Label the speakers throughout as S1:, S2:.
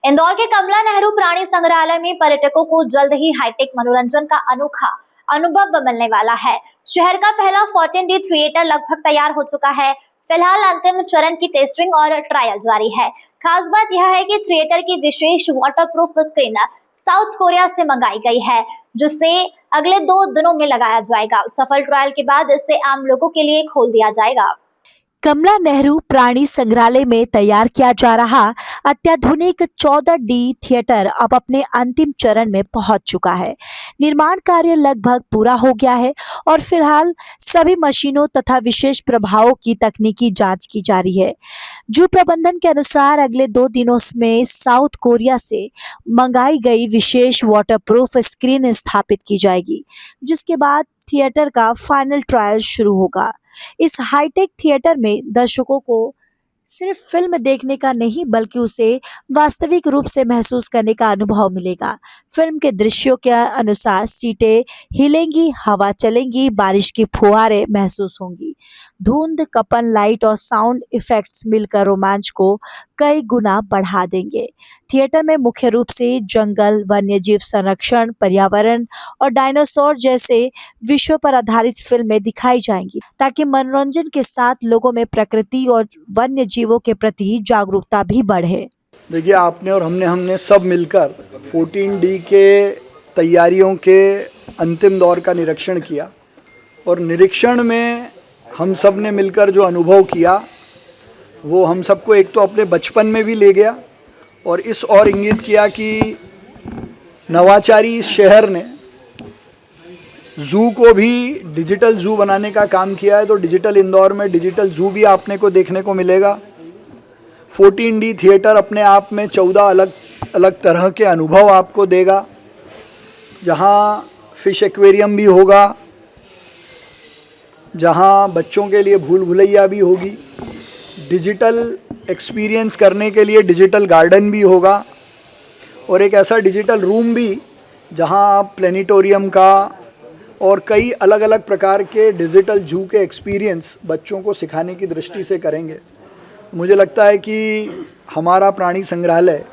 S1: इंदौर के कमला नेहरू प्राणी संग्रहालय में पर्यटकों को जल्द ही हाईटेक मनोरंजन का अनोखा अनुभव मिलने वाला है। शहर का पहला 14D थिएटर लगभग तैयार हो चुका है। फिलहाल अंतिम चरण की टेस्टिंग और ट्रायल जारी है। खास बात यह है कि थिएटर की विशेष वाटरप्रूफ स्क्रीन साउथ कोरिया से मंगाई गई है, जिसे अगले 2 दिनों में लगाया जाएगा। सफल ट्रायल के बाद इसे आम लोगों के लिए खोल दिया जाएगा।
S2: कमला नेहरू प्राणी संग्रहालय में तैयार किया जा रहा अत्याधुनिक 14D थिएटर अब अपने अंतिम चरण में पहुंच चुका है। निर्माण कार्य लगभग पूरा हो गया है और फिलहाल सभी मशीनों तथा विशेष प्रभावों की तकनीकी जांच की जा रही है। जू प्रबंधन के अनुसार अगले 2 दिनों में साउथ कोरिया से मंगाई गई विशेष वाटरप्रूफ स्क्रीन स्थापित की जाएगी, जिसके बाद थिएटर का फाइनल ट्रायल शुरू होगा। इस हाईटेक थिएटर में दर्शकों को सिर्फ फिल्म देखने का नहीं बल्कि उसे वास्तविक रूप से महसूस करने का अनुभव मिलेगा। फिल्म के दृश्यों के अनुसार सीटें हिलेंगी, हवा चलेंगी, बारिश की फुहारें महसूस होंगी। धुंध, कपन, लाइट और साउंड इफेक्ट्स मिलकर रोमांच को कई गुना बढ़ा देंगे। थिएटर में मुख्य रूप से जंगल, वन्यजीव संरक्षण, पर्यावरण और डायनासोर जैसे विषयों पर आधारित फिल्में दिखाई जाएंगी, ताकि मनोरंजन के साथ लोगों में प्रकृति और वन्य जीवों के प्रति जागरूकता भी बढ़े।
S3: देखिए, आपने और हमने सब मिलकर 14D के तैयारियों के अंतिम दौर का निरीक्षण किया और निरीक्षण में हम सब ने मिलकर जो अनुभव किया वो हम सबको एक तो अपने बचपन में भी ले गया और इस और इंगित किया कि नवाचारी इस शहर ने ज़ू को भी डिजिटल ज़ू बनाने का काम किया है। तो डिजिटल इंदौर में डिजिटल ज़ू भी आपने को देखने को मिलेगा। 14D थिएटर अपने आप में 14 अलग अलग तरह के अनुभव आपको देगा, जहाँ फिश एक्वेरियम भी होगा, जहाँ बच्चों के लिए भूल भुलैया भी होगी, डिजिटल एक्सपीरियंस करने के लिए डिजिटल गार्डन भी होगा और एक ऐसा डिजिटल रूम भी जहाँ आप प्लेनेटोरियम का और कई अलग अलग प्रकार के डिजिटल जू के एक्सपीरियंस बच्चों को सिखाने की दृष्टि से करेंगे। मुझे लगता है कि हमारा प्राणी संग्रहालय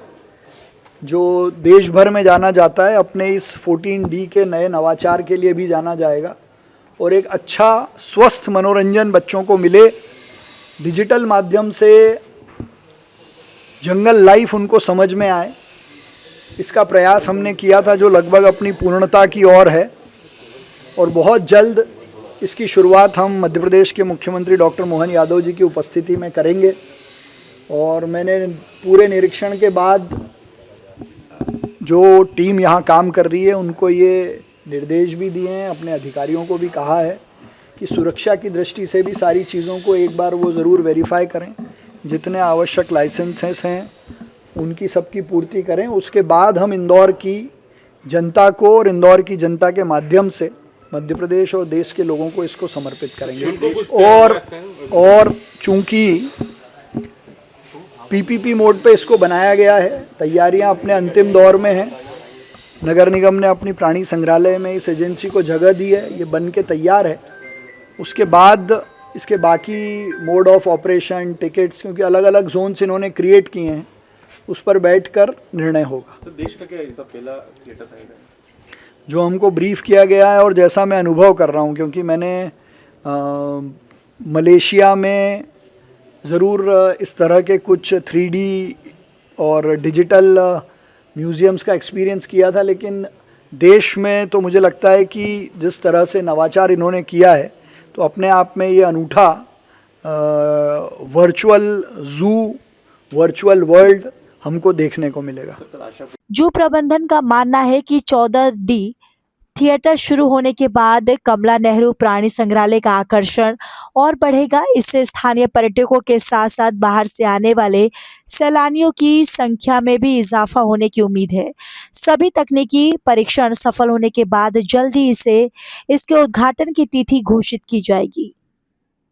S3: जो देश भर में जाना जाता है, अपने इस 14D के नए नवाचार के लिए भी जाना जाएगा और एक अच्छा स्वस्थ मनोरंजन बच्चों को मिले। डिजिटल माध्यम से जंगल लाइफ उनको समझ में आए, इसका प्रयास हमने किया था जो लगभग अपनी पूर्णता की ओर है और बहुत जल्द इसकी शुरुआत हम मध्य प्रदेश के मुख्यमंत्री डॉक्टर मोहन यादव जी की उपस्थिति में करेंगे। और मैंने पूरे निरीक्षण के बाद जो टीम यहाँ काम कर रही है उनको ये निर्देश भी दिए हैं, अपने अधिकारियों को भी कहा है कि सुरक्षा की दृष्टि से भी सारी चीज़ों को एक बार वो ज़रूर वेरीफाई करें, जितने आवश्यक लाइसेंसेस हैं उनकी सबकी पूर्ति करें। उसके बाद हम इंदौर की जनता को और इंदौर की जनता के माध्यम से मध्य प्रदेश और देश के लोगों को इसको समर्पित करेंगे। और चूंकि PPP मोड पे इसको बनाया गया है, तैयारियां अपने अंतिम दौर में हैं। नगर निगम ने अपनी प्राणी संग्रहालय में इस एजेंसी को जगह दी है, ये बन के तैयार है। उसके बाद इसके बाकी मोड ऑफ ऑपरेशन, टिकट्स, क्योंकि अलग अलग जोन्स इन्होंने क्रिएट किए हैं, उस पर बैठकर निर्णय होगा।
S4: सर, देश का क्या सब पहला थिएटर था
S3: जो हमको ब्रीफ किया गया है और जैसा मैं अनुभव कर रहा हूँ, क्योंकि मैंने मलेशिया में ज़रूर इस तरह के कुछ 3D और डिजिटल म्यूज़ियम्स का एक्सपीरियंस किया था, लेकिन देश में तो मुझे लगता है कि जिस तरह से नवाचार इन्होंने किया है तो अपने आप में ये अनूठा वर्चुअल ज़ू, वर्चुअल वर्ल्ड हमको देखने को मिलेगा।
S2: जू प्रबंधन का मानना है कि 14D थिएटर शुरू होने के बाद कमला नेहरू प्राणी संग्रहालय का आकर्षण और बढ़ेगा। इससे स्थानीय पर्यटकों के साथ साथ बाहर से आने वाले सैलानियों की संख्या में भी इजाफा होने की उम्मीद है। सभी तकनीकी परीक्षण सफल होने के बाद जल्द ही इसके उद्घाटन की तिथि घोषित की जाएगी।